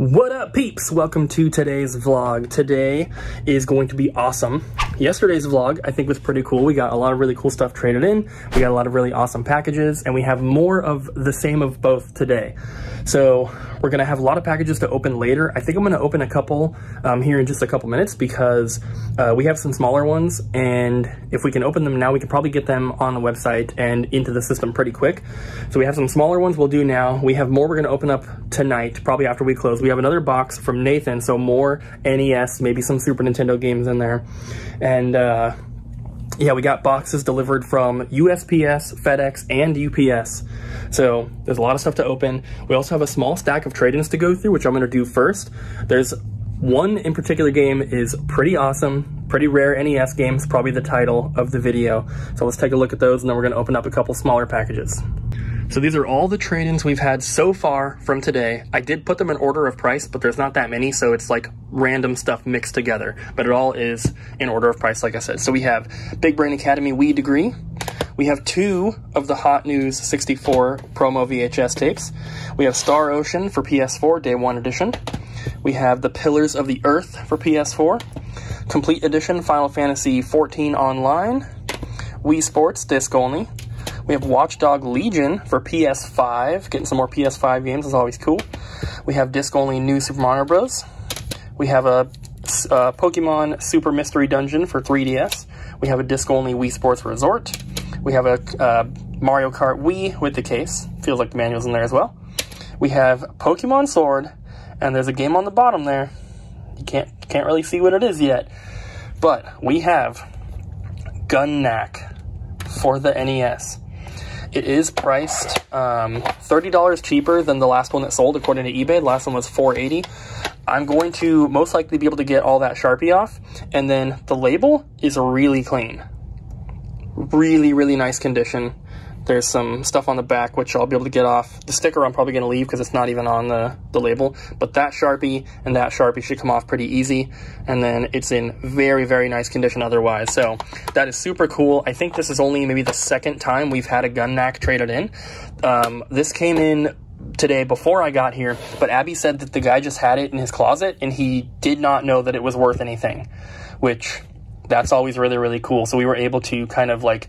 What up, peeps? Welcome to today's vlog. Today is going to be awesome. Yesterday's vlog, I think, was pretty cool. We got a lot of really cool stuff traded in. We got a lot of really awesome packages, and we have more of the same of both today. So we're gonna have a lot of packages to open later. I think I'm gonna open a couple here in just a couple minutes because we have some smaller ones, and if we can open them now, we can probably get them on the website and into the system pretty quick. So we have some smaller ones we'll do now. We have more we're gonna open up tonight, probably after we close. We have another box from Nathan, so more NES, maybe some Super Nintendo games in there. And yeah, we got boxes delivered from USPS, FedEx, and UPS. So there's a lot of stuff to open. We also have a small stack of trade-ins to go through, which I'm gonna do first. There's one in particular game is pretty awesome, pretty rare NES games, probably the title of the video. So let's take a look at those, and then we're gonna open up a couple smaller packages. So these are all the trade-ins we've had so far from today. I did put them in order of price, but there's not that many, so it's like random stuff mixed together. But it all is in order of price, like I said. So we have Big Brain Academy Wii Degree. We have 2 of the Hot News 64 promo VHS tapes. We have Star Ocean for PS4, Day 1 edition. We have The Pillars of the Earth for PS4. Complete edition Final Fantasy 14 Online. Wii Sports, disc only. We have Watchdog Legion for PS5. Getting some more PS5 games is always cool. We have disc-only New Super Mario Bros. We have a Pokemon Super Mystery Dungeon for 3DS. We have a disc-only Wii Sports Resort. We have a Mario Kart Wii with the case. Feels like the manual's in there as well. We have Pokemon Sword, and there's a game on the bottom there. You can't really see what it is yet. But we have Gun Knack for the NES. It is priced $30 cheaper than the last one that sold, according to eBay. The last one was $4.80. I'm going to most likely be able to get all that Sharpie off, and then the label is really clean. Really, really nice condition. There's some stuff on the back, which I'll be able to get off. The sticker I'm probably going to leave because it's not even on the label. But that Sharpie and that Sharpie should come off pretty easy. And then it's in very, very nice condition otherwise. So that is super cool. I think this is only maybe the second time we've had a Gun Knack traded in. This came in today before I got here, but Abby said that the guy just had it in his closet and he did not know that it was worth anything, which that's always really, really cool. So we were able to kind of like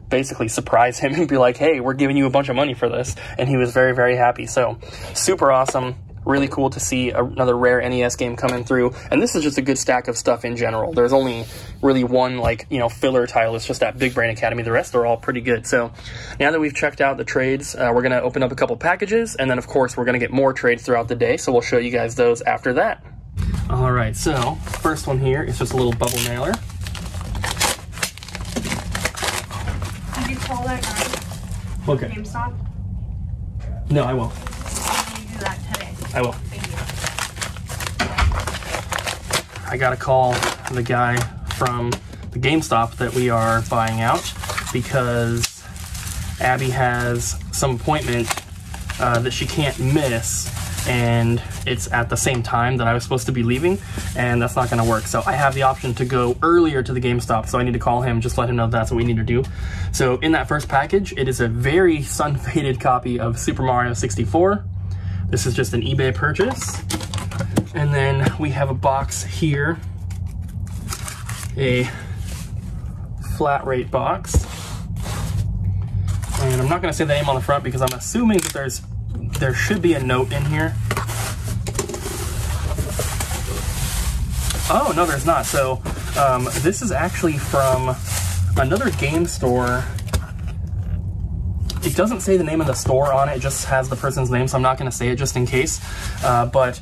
basically surprise him and be like, hey, we're giving you a bunch of money for this. And he was very, very happy. So super awesome. Really cool to see another rare NES game coming through. And this is just a good stack of stuff in general. There's only really one, like, you know, filler title. It's just that Big Brain Academy. The rest are all pretty good. So now that we've checked out the trades, we're going to open up a couple packages. And then, of course, we're going to get more trades throughout the day. So we'll show you guys those after that. All right. So first one here is just a little bubble mailer. Did you call that guy? Okay. GameStop? No, I will. Can you do that today? I will. Thank you. I got to call the guy from the GameStop that we are buying out because Abby has some appointment that she can't miss, and it's at the same time that I was supposed to be leaving, and that's not going to work. So I have the option to go earlier to the GameStop, so I need to call him, just let him know that's what we need to do. So in that first package, it is a very sun-faded copy of Super Mario 64. This is just an eBay purchase. And then we have a box here, a flat rate box. And I'm not going to say the name on the front because I'm assuming that there should be a note in here. Oh, no, there's not. So this is actually from another game store. It doesn't say the name of the store on it. It just has the person's name, so I'm not going to say it just in case. But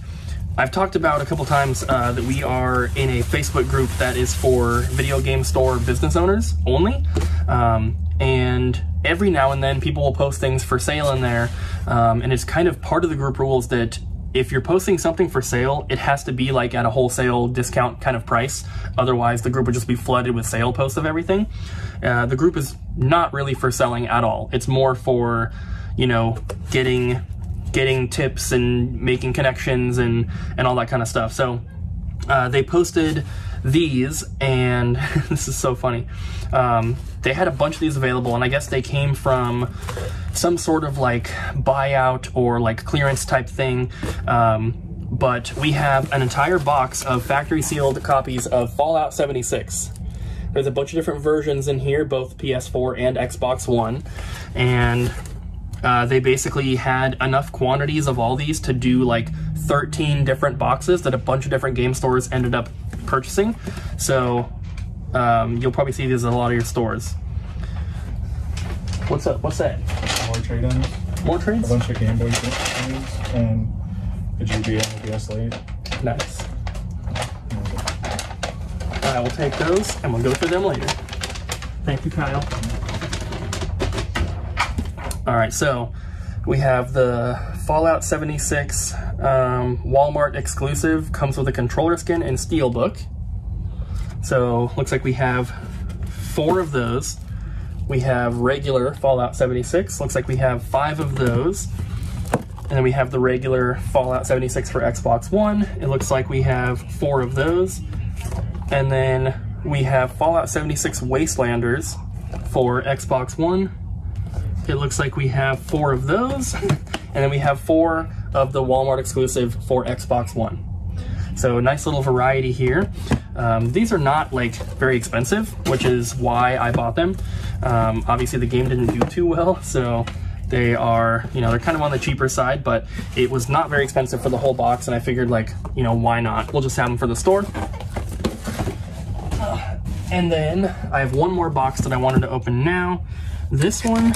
I've talked about a couple times that we are in a Facebook group that is for video game store business owners only. And every now and then people will post things for sale in there. And it's kind of part of the group rules that if you're posting something for sale, it has to be like at a wholesale discount kind of price. Otherwise, the group would just be flooded with sale posts of everything. The group is not really for selling at all. It's more for, you know, getting tips and making connections and all that kind of stuff. So they posted these, and this is so funny. They had a bunch of these available, and I guess they came from some sort of like buyout or like clearance type thing. but we have an entire box of factory sealed copies of Fallout 76. There's a bunch of different versions in here, both PS4 and Xbox One, and they basically had enough quantities of all these to do like 13 different boxes that a bunch of different game stores ended up purchasing. So you'll probably see these in a lot of your stores. What's up? What's that? More trade-ins. More trades? A bunch of Game Boy games and the GBA and the DS Lite. Nice. I will take those and we'll go through them later. Thank you, Kyle. All right, so we have the Fallout 76 Walmart exclusive, comes with a controller skin and steelbook. So looks like we have 4 of those. We have regular Fallout 76, looks like we have 5 of those. And then we have the regular Fallout 76 for Xbox One. It looks like we have 4 of those. And then we have Fallout 76 Wastelanders for Xbox One. It looks like we have 4 of those. And then we have 4 of the Walmart exclusive for Xbox One. So nice little variety here. These are not like very expensive, which is why I bought them. Obviously the game didn't do too well, so they are, you know, they're kind of on the cheaper side, but it was not very expensive for the whole box, and I figured, like, you know, why not? We'll just have them for the store. And then I have one more box that I wanted to open now. This one,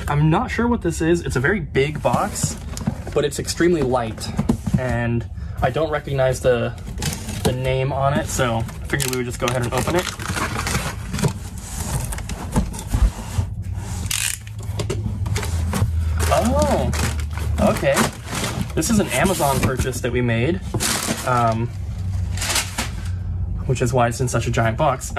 I'm not sure what this is. It's a very big box, but it's extremely light, and I don't recognize the name on it, so I figured we would just go ahead and open it. Oh, okay. This is an Amazon purchase that we made, which is why it's in such a giant box.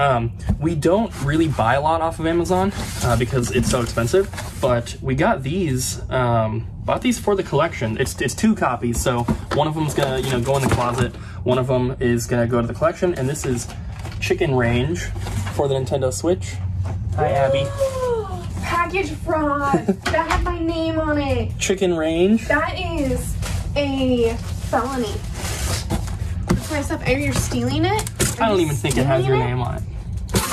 We don't really buy a lot off of Amazon because it's so expensive, but we got these, bought these for the collection. It's 2 copies, so one of them's gonna, you know, go in the closet. One of them is gonna go to the collection, and this is Chicken Range for the Nintendo Switch. Hi, Abby. Package fraud. That had my name on it. Chicken Range. That is a felony. That's my stuff. Are you stealing it? I don't even think it has your name on it.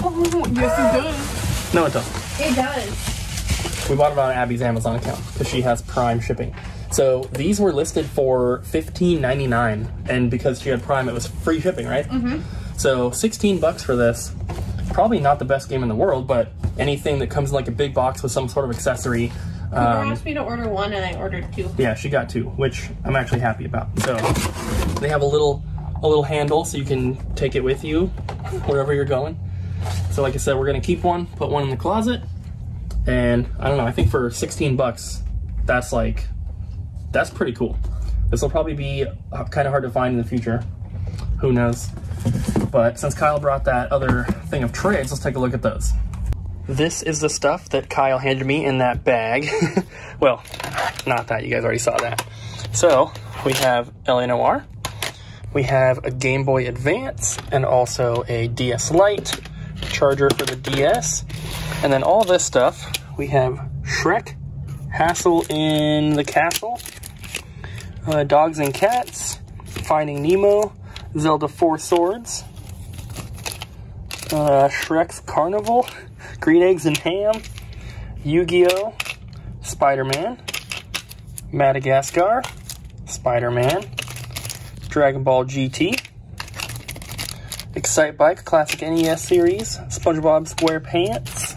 Oh, yes it does. No, it doesn't. It does. We bought it on Abby's Amazon account because she has Prime shipping. So these were listed for $15.99, and because she had Prime, it was free shipping, right? Mm-hmm. So $16 for this. Probably not the best game in the world, but anything that comes in like a big box with some sort of accessory. Cooper asked me to order 1 and I ordered 2. Yeah, she got 2, which I'm actually happy about. So they have a little handle so you can take it with you wherever you're going. So like I said, we're gonna keep one, put one in the closet, and I don't know, I think for $16, that's pretty cool. This will probably be kind of hard to find in the future. Who knows? But since Kyle brought that other thing of trades, let's take a look at those. This is the stuff that Kyle handed me in that bag. Well, not that, you guys already saw that. So, we have LA Noire, we have a Game Boy Advance, and also a DS Lite, charger for the DS, and then all this stuff, we have Shrek, Hassel in the Castle, Dogs and Cats, Finding Nemo, Zelda 4 Swords, Shrek's Carnival, Green Eggs and Ham, Yu-Gi-Oh!, Spider-Man, Madagascar, Spider-Man, Dragon Ball GT, Excite Bike Classic NES Series, SpongeBob SquarePants,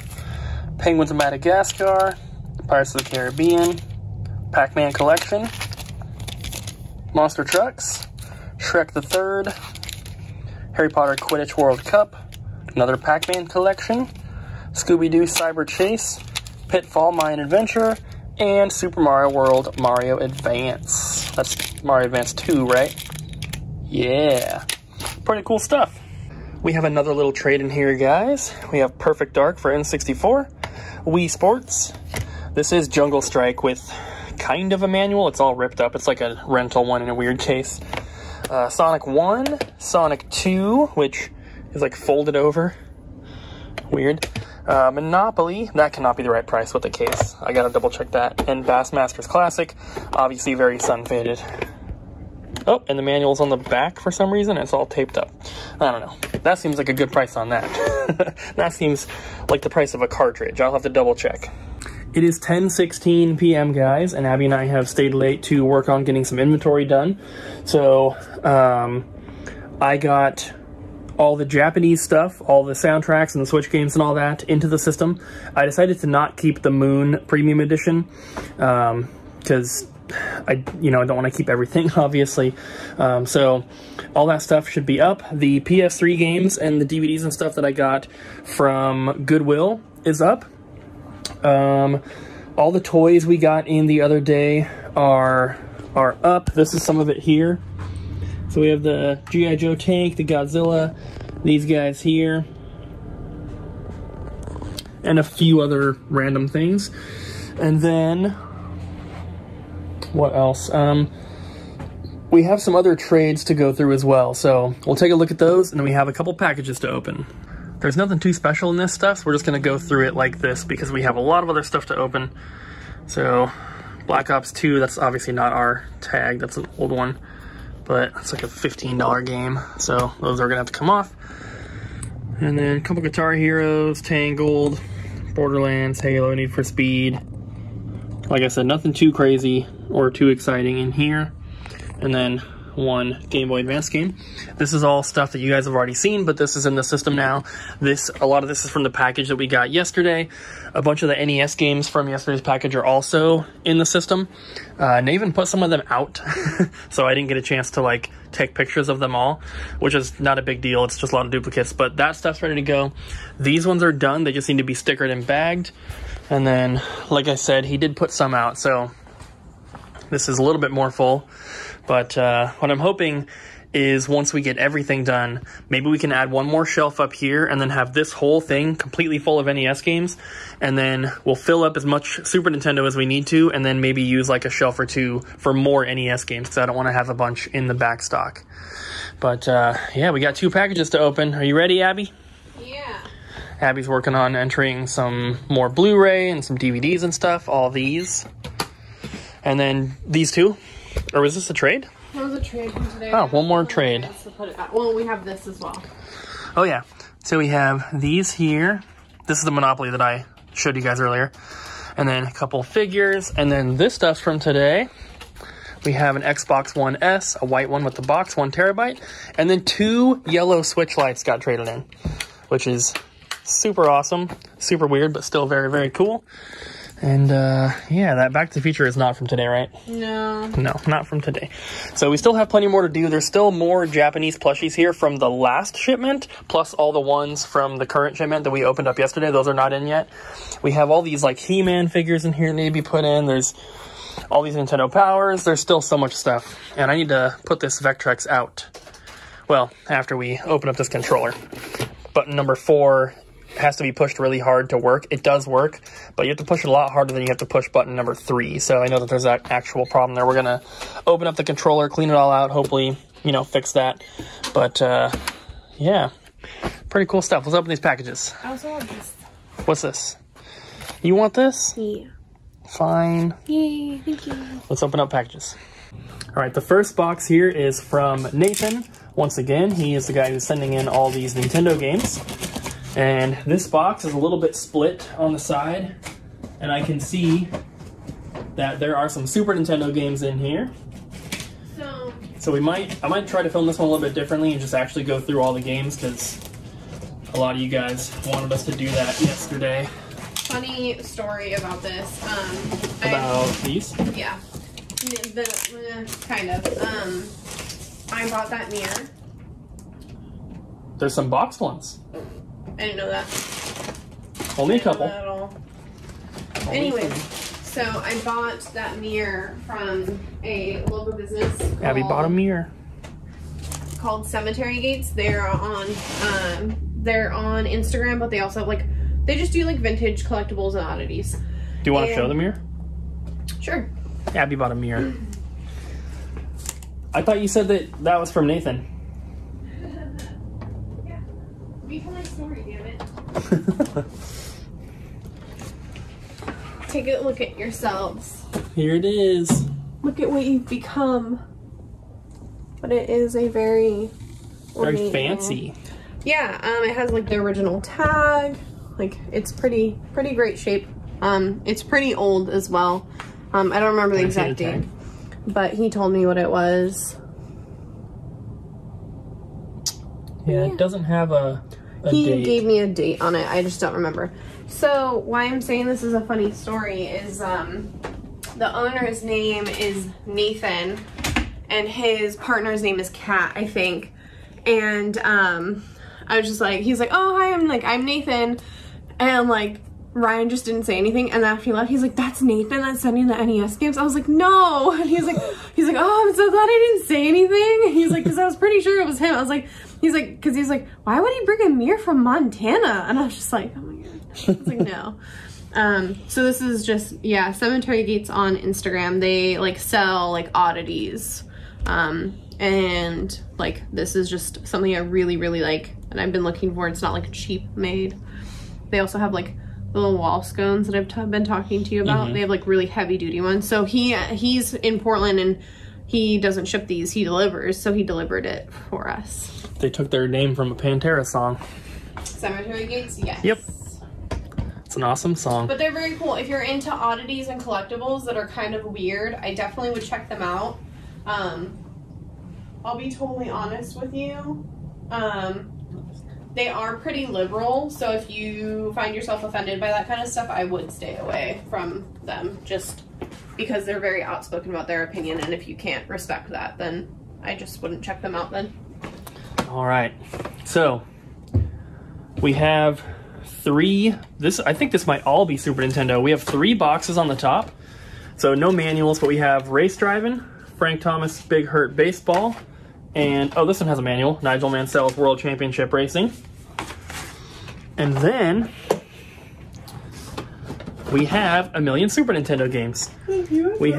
Penguins of Madagascar, Pirates of the Caribbean, Pac-Man Collection, Monster Trucks, Shrek the Third, Harry Potter Quidditch World Cup, another Pac-Man collection, Scooby-Doo Cyber Chase, Pitfall Mayan Adventure, and Super Mario World Mario Advance. That's Mario Advance 2, right? Yeah. Pretty cool stuff. We have another little trade in here, guys. We have Perfect Dark for N64, Wii Sports. This is Jungle Strike with kind of a manual. It's all ripped up. It's like a rental one in a weird case. Sonic 1, Sonic 2, which is like folded over. Weird. Monopoly, that cannot be the right price with the case. I gotta double check that. And Bassmasters Classic, obviously very sun faded. Oh, and the manual's on the back for some reason. It's all taped up. I don't know. That seems like a good price on that. That seems like the price of a cartridge. I'll have to double check. It is 10:16 p.m. guys, and Abby and I have stayed late to work on getting some inventory done. So I got all the Japanese stuff, all the soundtracks and the Switch games and all that into the system. I decided to not keep the Moon Premium Edition because I don't want to keep everything, obviously. So all that stuff should be up. The PS3 games and the DVDs and stuff that I got from Goodwill is up. All the toys we got in the other day are up. This is some of it here. So we have the G.I. Joe tank, the Godzilla, these guys here, and a few other random things. And then, what else? We have some other trades to go through as well, so we'll take a look at those, and then we have a couple packages to open. There's nothing too special in this stuff, so we're just going to go through it like this because we have a lot of other stuff to open. So, Black Ops 2, that's obviously not our tag, that's an old one, but it's like a $15 game, so those are going to have to come off. And then a couple Guitar Heroes, Tangled, Borderlands, Halo, Need for Speed. Like I said, nothing too crazy or too exciting in here. And then one Game Boy Advance game. This is all stuff that you guys have already seen, but this is in the system now. A lot of this is from the package that we got yesterday. A bunch of the NES games from yesterday's package are also in the system. And they even put some of them out, so I didn't get a chance to like take pictures of them all, which is not a big deal. It's just a lot of duplicates, but that stuff's ready to go. These ones are done. They just need to be stickered and bagged. And then, like I said, he did put some out, so this is a little bit more full. But what I'm hoping is once we get everything done, maybe we can add one more shelf up here and then have this whole thing completely full of NES games. And then we'll fill up as much Super Nintendo as we need to, and then maybe use like a shelf or two for more NES games because I don't want to have a bunch in the back stock. But yeah, we got 2 packages to open. Are you ready, Abby? Yeah. Abby's working on entering some more Blu-ray and some DVDs and stuff, all these. And then these 2. Or was this a trade? That was a trade from today. Oh, one more trade. Well, we have this as well. Oh, yeah. So we have these here. This is the Monopoly that I showed you guys earlier. And then a couple figures. And then this stuff's from today. We have an Xbox One S, a white one with the box, 1 terabyte. And then 2 yellow Switch lights got traded in, which is super awesome. Super weird, but still very, very cool. And yeah, that Back to the Future is not from today, right? No. No, not from today. So we still have plenty more to do. There's still more Japanese plushies here from the last shipment, plus all the ones from the current shipment that we opened up yesterday. Those are not in yet. We have all these like He-Man figures in here that need to be put in. There's all these Nintendo Powers. There's still so much stuff. And I need to put this Vectrex out. Well, after we open up this controller. Button number 4 has to be pushed really hard to work. It does work, but you have to push it a lot harder than you have to push button number 3. So I know that there's that actual problem there. We're going to open up the controller, clean it all out, hopefully, you know, fix that. But yeah, pretty cool stuff. Let's open these packages. I also want this. What's this? You want this? Yeah. Fine. Yay, thank you. Let's open up packages. All right, the first box here is from Nathan. Once again, he is the guy who's sending in all these Nintendo games. And this box is a little bit split on the side, and I can see that there are some Super Nintendo games in here. So I might try to film this one a little bit differently and just actually go through all the games because a lot of you guys wanted us to do that yesterday. Funny story about this. About these? Yeah. Kind of. I bought that mirror. There's some boxed ones. I didn't know that. Only a couple. At all. Anyways, so I bought that mirror from a local business. Abby bought a mirror. Called Cemetery Gates. They're on Instagram, but they also have like, they just do like vintage collectibles and oddities. Do you want to show the mirror? Sure. Abby bought a mirror. I thought you said that was from Nathan. Yeah. Read my story, damn it. Take a look at yourselves. Here it is. Look at what you've become. but it is a very Very fancy. Yeah, it has like the original tag. Like it's pretty great shape. It's pretty old as well. I don't remember the exact date, but he told me what it was. Yeah, it doesn't have a date. He gave me a date on it. I just don't remember. So why I'm saying this is a funny story is the owner's name is Nathan and his partner's name is Kat, I think. And I was just like, he's like, oh hi, I'm Nathan, and like Ryan just didn't say anything, and after he left, he's like, that's Nathan that's sending the NES games? I was like, no. And he's like, oh, I'm so glad I didn't say anything. He's like, because I was pretty sure it was him. I was like, he's like, why would he bring a mirror from Montana? And I was just like, oh my god. I was like, no. So this is just, yeah, Cemetery Gates on Instagram. They like sell like oddities. And like, this is just something I really, really like, and I've been looking for. It's not like cheap made. They also have like the little wall scones that I've been talking to you about. They have like really heavy duty ones. So he's in Portland and he doesn't ship these, he delivers. So he delivered it for us. They took their name from a Pantera song. Cemetery Gates, yes. Yep. It's an awesome song. But they're very cool. If you're into oddities and collectibles that are kind of weird, I definitely would check them out. I'll be totally honest with you. They are pretty liberal, so if you find yourself offended by that kind of stuff, I would stay away from them, just because they're very outspoken about their opinion, and if you can't respect that, then I just wouldn't check them out then. All right, so we have I think this might all be Super Nintendo. We have 3 boxes on the top, so no manuals, but we have Race Driving, Frank Thomas Big Hurt Baseball, and oh, this one has a manual, Nigel Mansell's World Championship Racing. And then we have a million Super Nintendo games. We're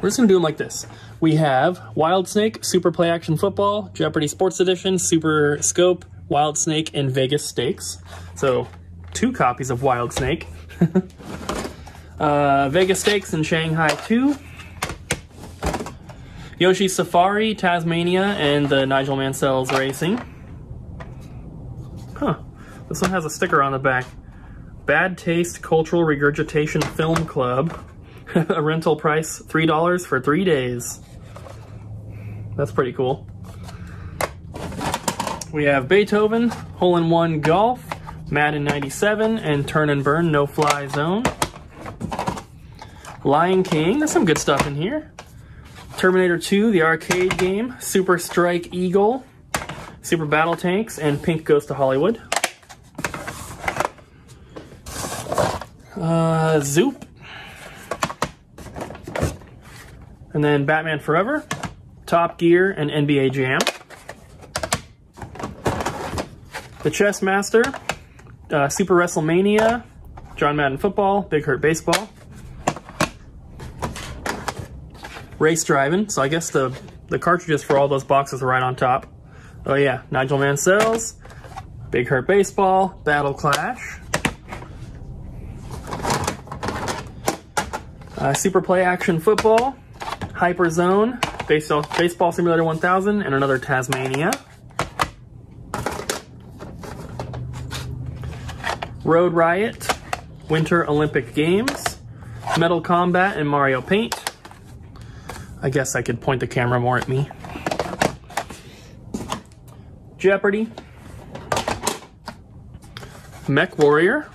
just gonna do them like this. We have Wild Snake, Super Play Action Football, Jeopardy Sports Edition, Super Scope, Wild Snake, and Vegas Stakes. So 2 copies of Wild Snake. Vegas Stakes and Shanghai 2. Yoshi's Safari, Tasmania, and the Nigel Mansell's Racing. Huh. This one has a sticker on the back. Bad Taste Cultural Regurgitation Film Club. A rental price $3 for 3 days. That's pretty cool. We have Beethoven, Hole-in-One Golf, Madden 97, and Turn and Burn No Fly Zone. Lion King, there's some good stuff in here. Terminator 2, the arcade game, Super Strike Eagle, Super Battle Tanks, and Pink Goes to Hollywood. Zoop. And then Batman Forever, Top Gear, and NBA Jam. The Chess Master, Super WrestleMania, John Madden Football, Big Hurt Baseball. Race Driving, so I guess the cartridges for all those boxes are right on top. Oh yeah, Nigel Mansell's, Big Hurt Baseball, Battle Clash. Super Play Action Football, Hyper Zone, Baseball Simulator 1000, and another Tasmania. Road Riot, Winter Olympic Games, Metal Combat, and Mario Paint. I guess I could point the camera more at me. Jeopardy, Mech Warrior,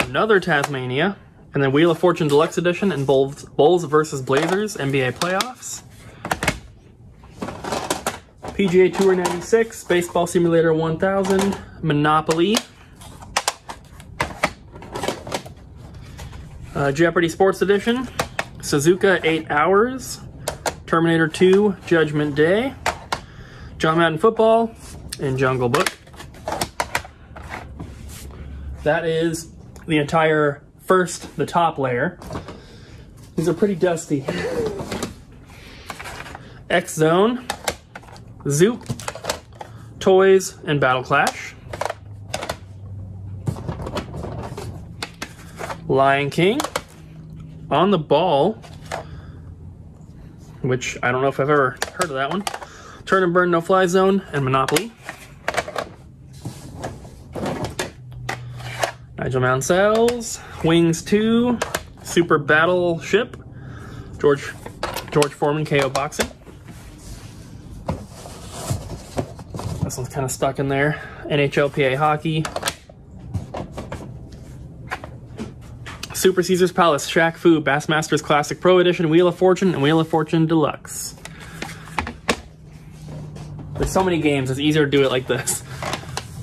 another Tasmania, and then Wheel of Fortune Deluxe Edition and Bulls vs. Blazers NBA Playoffs. PGA Tour 96, Baseball Simulator 1000, Monopoly. Jeopardy Sports Edition, Suzuka 8 Hours, Terminator 2, Judgment Day, John Madden Football, and Jungle Book. That is the entire the top layer. These are pretty dusty. X-Zone, Zoop, Toys, and Battle Clash. Lion King, On the Ball, which I don't know if I've ever heard of that one. Turn and Burn No Fly Zone, and Monopoly. Nigel Mansell's Wings 2, Super Battleship, George Foreman KO Boxing. This one's kind of stuck in there. NHLPA Hockey. Super Caesar's Palace, Shaq Fu, Bassmasters Classic Pro Edition, Wheel of Fortune, and Wheel of Fortune Deluxe. There's so many games, it's easier to do it like this.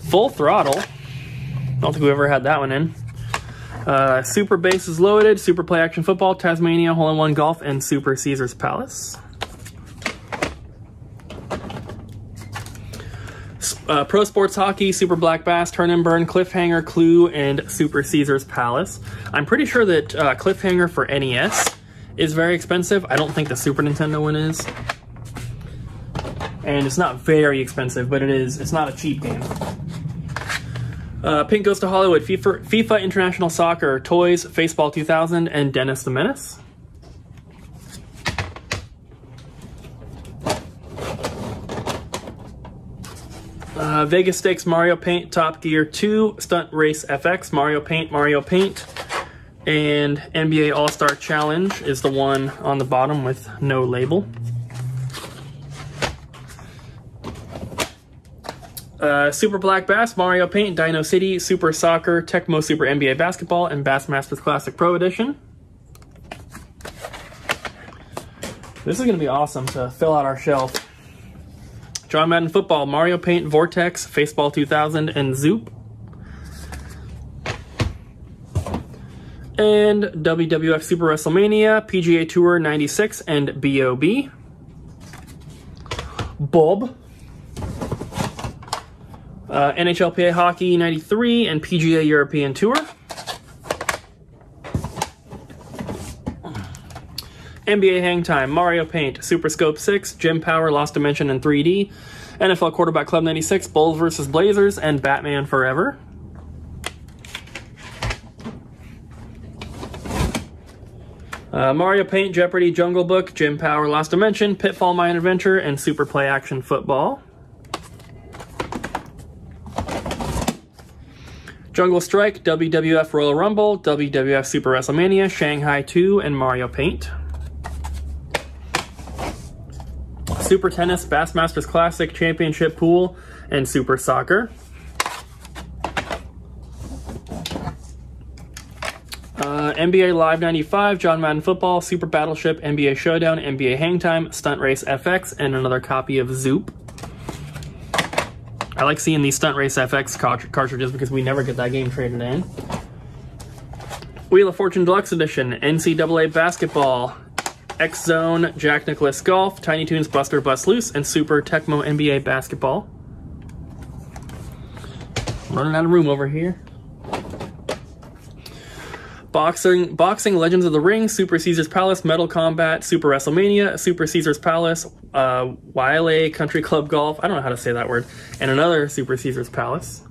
Full Throttle. I don't think we ever had that one in. Super Bases Loaded, Super Play Action Football, Tasmania, Hole-in-One Golf, and Super Caesar's Palace. Pro Sports Hockey, Super Black Bass, Turn and Burn, Cliffhanger, Clue, and Super Caesar's Palace. I'm pretty sure that Cliffhanger for NES is very expensive. I don't think the Super Nintendo one is. And it's not very expensive, but it's not a cheap game. Pink Goes to Hollywood, FIFA International Soccer, Toys, Faceball 2000, and Dennis the Menace. Vegas Stakes, Mario Paint, Top Gear 2, Stunt Race FX, Mario Paint, and NBA All-Star Challenge is the one on the bottom with no label. Super Black Bass, Mario Paint, Dino City, Super Soccer, Tecmo Super NBA Basketball, and Bassmasters Classic Pro Edition. This is going to be awesome to fill out our shelf. John Madden Football, Mario Paint, Vortex, Faceball 2000, and Zoop. And WWF Super WrestleMania, PGA Tour 96, and BOB. Bob. NHLPA Hockey 93 and PGA European Tour. NBA Hang Time, Mario Paint, Super Scope 6, Gym Power, Lost Dimension in 3D, NFL Quarterback Club 96, Bulls vs. Blazers, and Batman Forever. Mario Paint, Jeopardy, Jungle Book, Gym Power, Lost Dimension, Pitfall Mind Adventure, and Super Play Action Football. Jungle Strike, WWF Royal Rumble, WWF Super WrestleMania, Shanghai 2, and Mario Paint. Super Tennis, Bassmasters Classic, Championship Pool, and Super Soccer. NBA Live 95, John Madden Football, Super Battleship, NBA Showdown, NBA Hang Time, Stunt Race FX, and another copy of Zoop. I like seeing these Stunt Race FX cartridges because we never get that game traded in. Wheel of Fortune Deluxe Edition, NCAA Basketball, X-Zone, Jack Nicklaus Golf, Tiny Toons Buster Bust Loose, and Super Tecmo NBA Basketball. Running out of room over here. Boxing Legends of the Ring, Super Caesar's Palace, Metal Combat, Super WrestleMania, Super Caesar's Palace, Wile Country Club Golf, I don't know how to say that word, and another Super Caesar's Palace.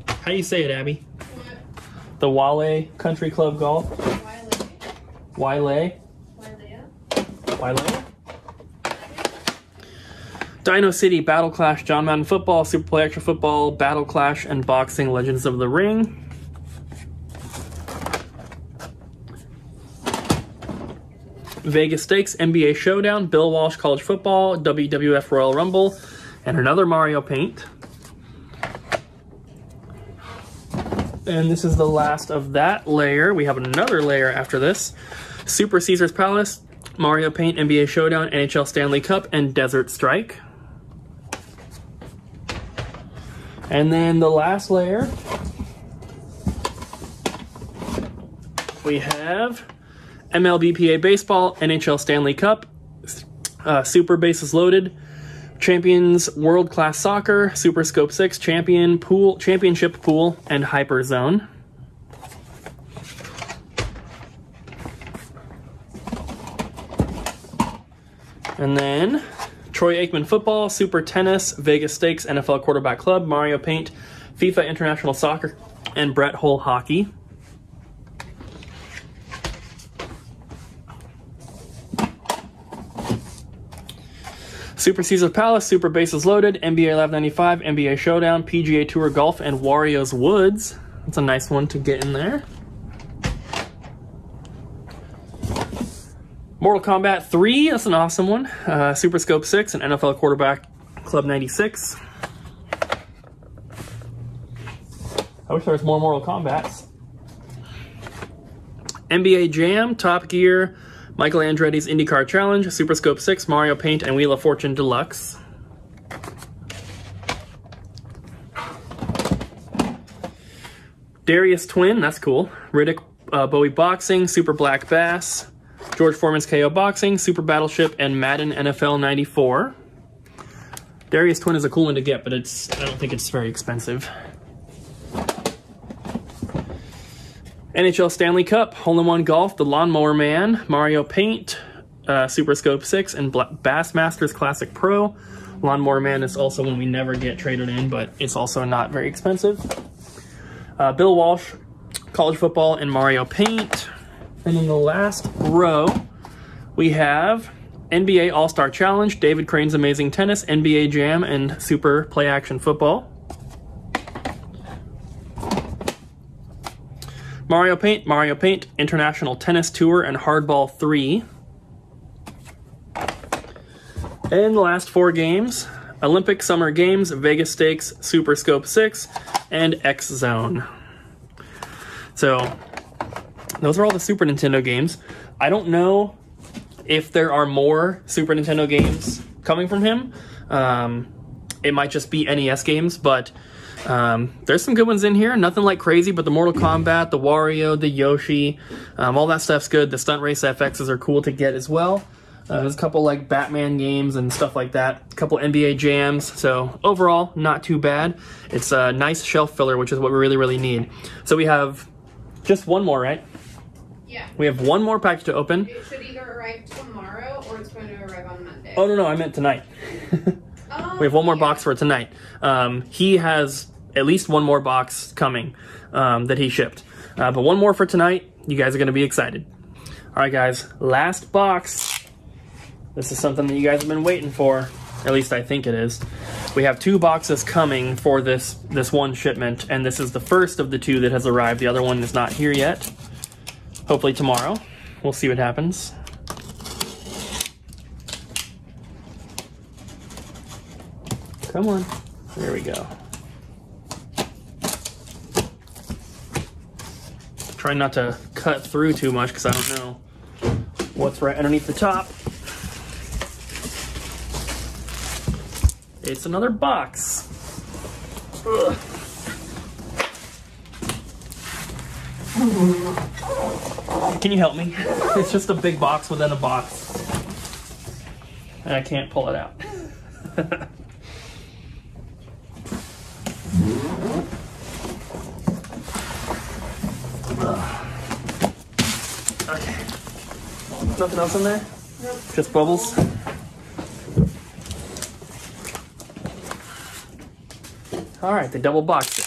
How do you say it, Abby? What? The Wile Country Club Golf? Wile? Dino City, Battle Clash, John Madden Football, Super Play Extra Football, Battle Clash, and Boxing Legends of the Ring. Vegas Stakes, NBA Showdown, Bill Walsh College Football, WWF Royal Rumble, and another Mario Paint. And this is the last of that layer. We have another layer after this. Super Caesar's Palace, Mario Paint, NBA Showdown, NHL Stanley Cup, and Desert Strike. And then the last layer, we have MLBPA Baseball, NHL Stanley Cup, Super Bases Loaded, Champions World Class Soccer, Super Scope 6, Championship Pool, and Hyper Zone. And then Troy Aikman Football, Super Tennis, Vegas Stakes, NFL Quarterback Club, Mario Paint, FIFA International Soccer, and Brett Hull Hockey. Super Caesar Palace, Super Bases Loaded, NBA Live 95, NBA Showdown, PGA Tour Golf, and Wario's Woods. That's a nice one to get in there. Mortal Kombat 3, that's an awesome one. Super Scope 6, and NFL Quarterback Club 96. I wish there was more Mortal Kombats. NBA Jam, Top Gear, Michael Andretti's IndyCar Challenge, Super Scope 6, Mario Paint, and Wheel of Fortune Deluxe. Darius Twin, that's cool. Riddick Bowie Boxing, Super Black Bass, George Foreman's KO Boxing, Super Battleship, and Madden NFL 94. Darius Twin is a cool one to get, but I don't think it's very expensive. NHL Stanley Cup, Hole-in-One Golf, The Lawnmower Man, Mario Paint, Super Scope 6, and Bassmasters Classic Pro. Lawnmower Man is also one we never get traded in, but it's also not very expensive. Bill Walsh, College Football, and Mario Paint. And in the last row, we have NBA All-Star Challenge, David Crane's Amazing Tennis, NBA Jam, and Super Play Action Football. Mario Paint, International Tennis Tour, and Hardball 3. And the last 4 games, Olympic Summer Games, Vegas Stakes, Super Scope 6, and X Zone. So, those are all the Super Nintendo games. I don't know if there are more Super Nintendo games coming from him. It might just be NES games, but there's some good ones in here. Nothing like crazy, but the Mortal Kombat, the Wario, the Yoshi, all that stuff's good. The Stunt Race FXs are cool to get as well. There's a couple like Batman games and stuff like that. A couple NBA jams. So overall, not too bad. It's a nice shelf filler, which is what we really, really need. So we have just one more, right? Yeah. We have one more package to open. It should either arrive tomorrow or it's going to arrive on Monday. Oh, no, I meant tonight. We have one more box for tonight. He has at least one more box coming that he shipped. But one more for tonight. You guys are going to be excited. All right, guys. Last box. This is something that you guys have been waiting for. At least I think it is. We have 2 boxes coming for this one shipment, and this is the first of the 2 that has arrived. The other one is not here yet. Hopefully tomorrow. We'll see what happens. Come on. There we go. Try not to cut through too much because I don't know what's right underneath the top. It's another box. Ugh. Can you help me? It's just a big box within a box. And I can't pull it out. Okay. Nothing else in there? Nope. Just bubbles? Alright, they double boxed it.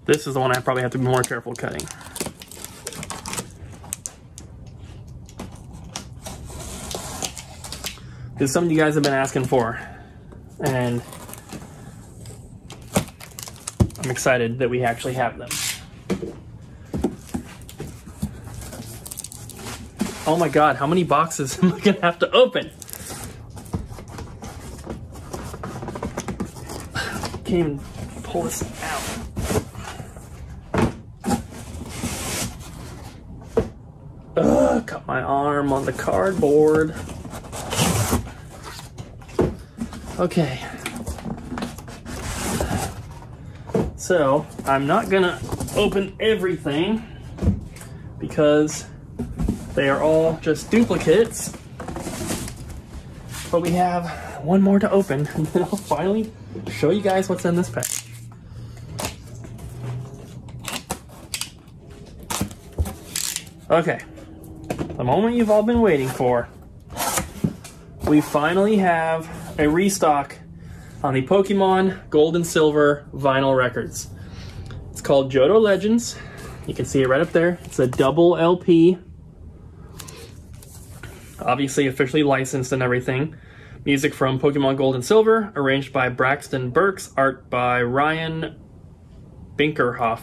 This is the one I probably have to be more careful cutting. This is something you guys have been asking for. And I'm excited that we actually have them. Oh my god, how many boxes am I gonna have to open? Can't even pull this out. Ugh, cut my arm on the cardboard. Okay. So, I'm not gonna open everything because they are all just duplicates. But we have one more to open, and then I'll finally show you guys what's in this package. Okay, the moment you've all been waiting for. We finally have a restock on the Pokemon Gold and Silver vinyl records. It's called Johto Legends. You can see it right up there. It's a double LP. Obviously officially licensed and everything. Music from Pokemon Gold and Silver, arranged by Braxton Burks, art by Ryan Binkerhoff.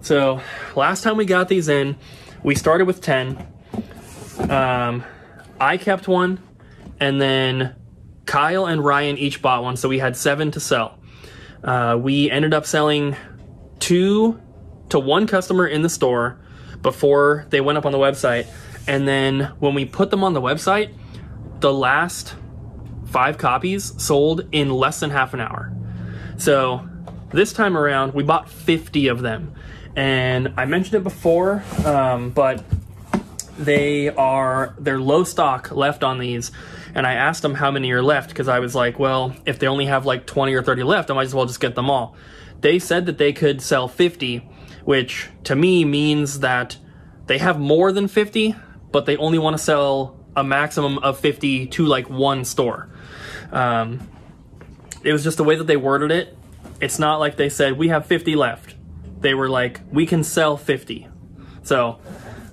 So, last time we got these in, we started with 10. I kept one, and then Kyle and Ryan each bought one, so we had 7 to sell. We ended up selling 2 to 1 customer in the store before they went up on the website, and then when we put them on the website, the last 5 copies sold in less than half an hour. So this time around, we bought 50 of them, and I mentioned it before, but they're low stock left on these, and I asked them how many are left, because I was like, well, if they only have like 20 or 30 left, I might as well just get them all. They said that they could sell 50, which to me means that they have more than 50, but they only want to sell a maximum of 50 to like 1 store. It was just the way that they worded it. It's not like they said, we have 50 left. They were like, we can sell 50. So,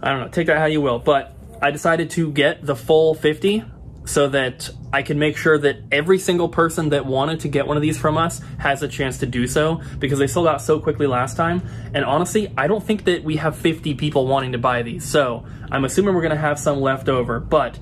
I don't know, take that how you will. But I decided to get the full 50 so that I can make sure that every single person that wanted to get one of these from us has a chance to do so, because they sold out so quickly last time. And honestly, I don't think that we have 50 people wanting to buy these. So I'm assuming we're gonna have some left over, but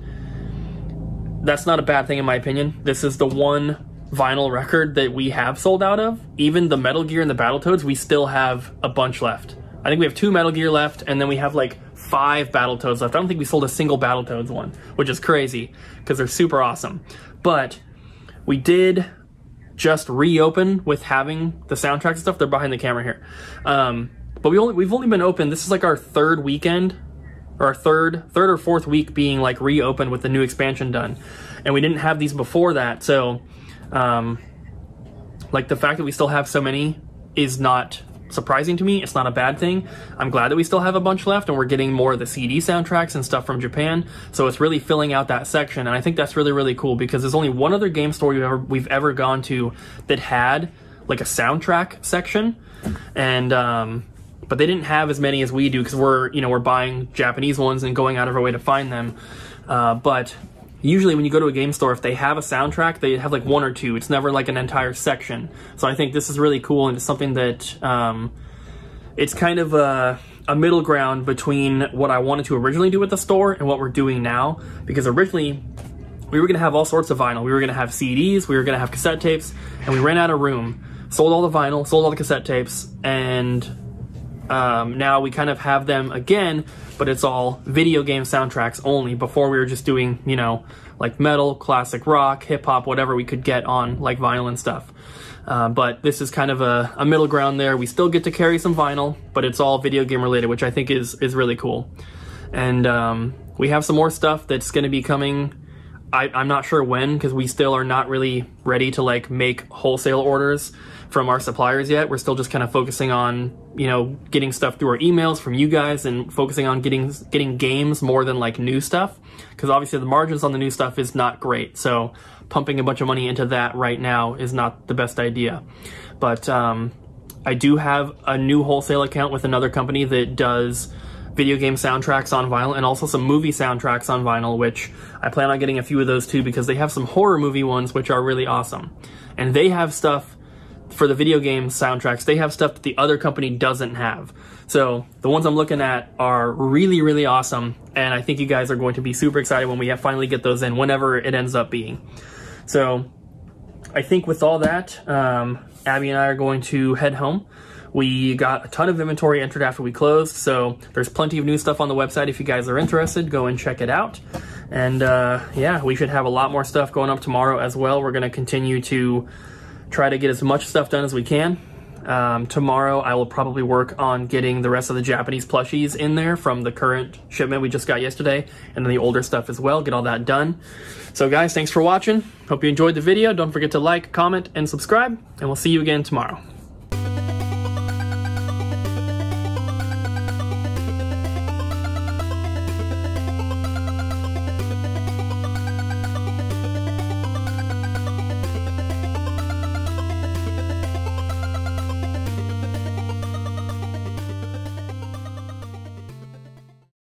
that's not a bad thing in my opinion. This is the one vinyl record that we have sold out of. Even the Metal Gear and the Battletoads, we still have a bunch left. I think we have 2 Metal Gear left, and then we have like 5 Battletoads left. I don't think we sold a single Battletoads one, which is crazy because they're super awesome. But we did just reopen with having the soundtracks and stuff. They're behind the camera here. But we've only been open. This is like our 3rd weekend, or our third or 4th week being like reopened with the new expansion done. And we didn't have these before that. So like the fact that we still have so many is not surprising to me. It's not a bad thing. I'm glad that we still have a bunch left, and we're getting more of the CD soundtracks and stuff from Japan, so it's really filling out that section, and I think that's really, really cool, because there's only one other game store we've ever gone to that had like a soundtrack section, and but they didn't have as many as we do, because we're buying Japanese ones and going out of our way to find them. But usually when you go to a game store, if they have a soundtrack, they have like 1 or 2. It's never like an entire section. So I think this is really cool, and it's something that it's kind of a middle ground between what I wanted to originally do with the store and what we're doing now. Because originally we were going to have all sorts of vinyl. We were going to have CDs, we were going to have cassette tapes, and we ran out of room. Sold all the vinyl, sold all the cassette tapes, and now we kind of have them again, but it's all video game soundtracks only. Before we were just doing, like metal, classic rock, hip-hop, whatever we could get on like vinyl and stuff. But this is kind of a middle ground there. We still get to carry some vinyl, but it's all video game related, which I think is really cool. And we have some more stuff that's going to be coming. I'm not sure when, because we still are not really ready to like make wholesale orders from our suppliers yet. We're still just kind of focusing on, getting stuff through our emails from you guys, and focusing on getting games more than like new stuff, because obviously the margins on the new stuff is not great. So pumping a bunch of money into that right now is not the best idea. But I do have a new wholesale account with another company that does video game soundtracks on vinyl, and also some movie soundtracks on vinyl, which I plan on getting a few of those too, because they have some horror movie ones which are really awesome. And they have stuff for the video game soundtracks. They have stuff that the other company doesn't have. So the ones I'm looking at are really, really awesome, and I think you guys are going to be super excited when we finally get those in, whenever it ends up being. So I think with all that, Abby and I are going to head home. We got a ton of inventory entered after we closed, so there's plenty of new stuff on the website. If you guys are interested, go and check it out. And yeah, we should have a lot more stuff going up tomorrow as well. We're going to continue to try to get as much stuff done as we can. Tomorrow I will probably work on getting the rest of the Japanese plushies in there from the current shipment we just got yesterday, and then the older stuff as well, get all that done. So guys, thanks for watching. Hope you enjoyed the video. Don't forget to like, comment, and subscribe, and we'll see you again tomorrow.